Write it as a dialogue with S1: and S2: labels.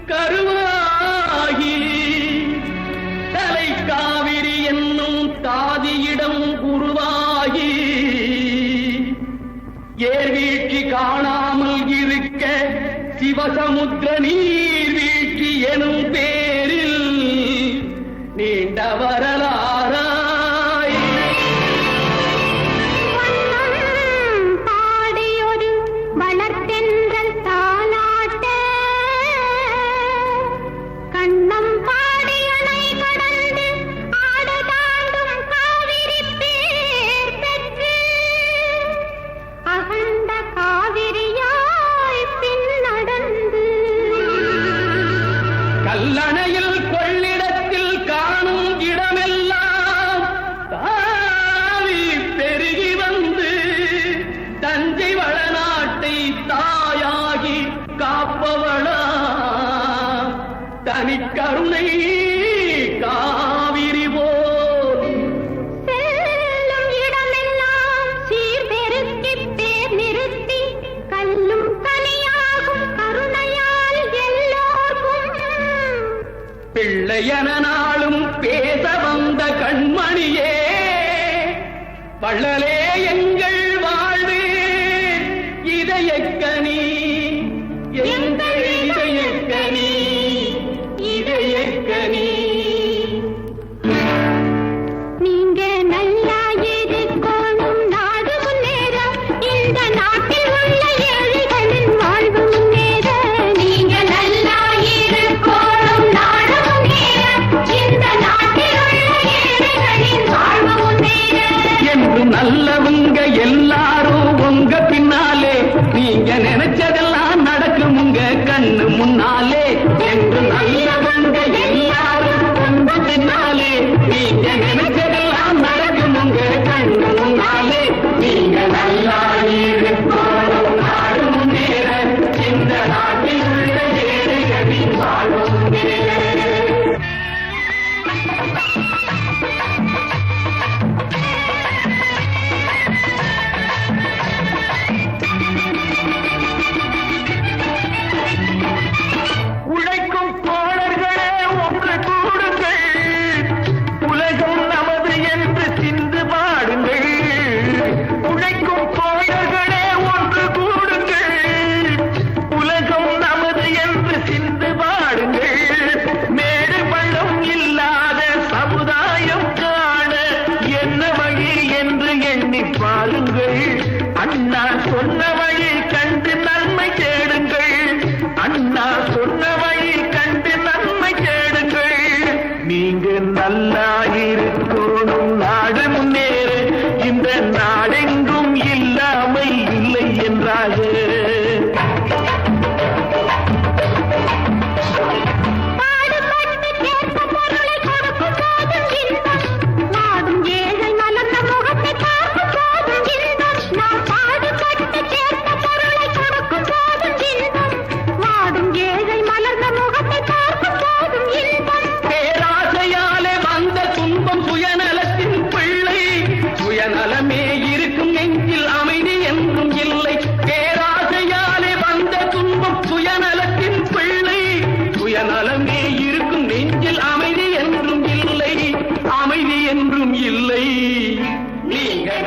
S1: கருவாகி தலை காவிரி என்னும் தாதியிடம் உருவாகி ஏர்வீழ்ச்சி காணாமல் இருக்க சிவசமுத்திர நீர்வீழ்ச்சி எனும் பேரில் நீண்ட வரலாறாய்
S2: பாடியொரு வளர்த்தென்றல் தாலாட்ட கண்ணம் பாடியனை கடந்து ஆடு தாண்டும் காவிரி பேர் பெற்று அகண்ட காவிரியாய் பின் நடந்து
S1: கல்லணையில் கொள்ளிடத்தில் காணும் இடமெல்லாம் தாவி பெருகி வந்து தஞ்சை வளநாட்டை தாயாகி காப்பவளா தனிக்கருணை காவிரி போல்
S2: செல்லும் இடமெல்லாம் சீர்பெருக்கி பேர் நிறுத்தி கல்லும் கனியாகும் கருணையால் எல்லோர்க்கும்
S1: பிள்ளையன நாளும் பேச வந்த கண்மணியே வள்ளலே எங்கள் வாழ்வு இதயக்கனி எங்கள் இதயக்கனி இதயக்கனி
S2: நீங்க நல்லா இருக்கணும் நாடு முன்னேற இந்த நாட்டில் உள்ள ஏழைகளின் வாழ்வு முன்னேற நீங்க நல்லா இருக்கணும் நாடு முன்னேற இந்த நாட்டில் உள்ள ஏழைகளின் வாழ்வு முன்னேற
S1: என்று நல்லவங்க எல்லாரும் உங்க பின்னாலே நீங்க நினைச்சதெல்லாம் நடக்கும் உங்க கண்ணு முன்னாலே என்று நல்லவங்க எல்லாரும் உங்க பின்னாலே நீங்க நினைச்சதெல்லாம் நடக்கும் உங்க கண்ணு முன்னாலே நீங்க நல்லா இருக்கணும் நாடு முன்னேற இந்த நாட்டில் உள்ள ஏழைகளின் வாழ்வு முன்னேற உழைக்கும் தோழர்களே ஒன்று கூடுங்கள் உலகம் நமது என்று சிந்து பாடுங்கள் உழைக்கும் தோழர்களே ஒன்று கூடுங்கள் உலகம் நமது என்று சிந்து பாடுங்கள் மேடு பள்ளம் இல்லாத சமுதாயம் காண என்ன வழி என்று எண்ணி பாருங்கள் அண்ணா சொன்ன வழி கண்டு நன்மை தேடுங்கள் அண்ணா சொன்ன வழி கண்டு நன்மை தேடுங்கள் நீங்க நல்லா இருக்கணும் நாடு முன்னேற இந்த நாடெங்கும் இல்லாமை இல்லை என்றாக
S2: பாடுபட்டு கேட்ட பொருளை கொடுக்கும் போதும் இன்பம் வாடும் ஏழை மலர்ந்த முகத்தை பார்க்கும் போதும் இன்பம் நாம் பாடுபட்டு கேட்ட பொருளை கொடுக்கும் போதும் இன்பம் வாடும் ஏழை மலர்ந்த முகத்தை பார்க்கும் போதும் இன்பம்
S1: பேராசையாலே வந்த துன்பம் சுயநலத்தின் பிள்ளை சுயநலமே இருக்கும் நெஞ்சில் அமைதி என்றும் இல்லை பேராசையாலே வந்த துன்பம் சுயநலத்தின் பிள்ளை சுயநலமே இருக்கும் நெஞ்சில் அமைதி என்றும் இல்லை அமைதி என்றும் இல்லை நீங்கள்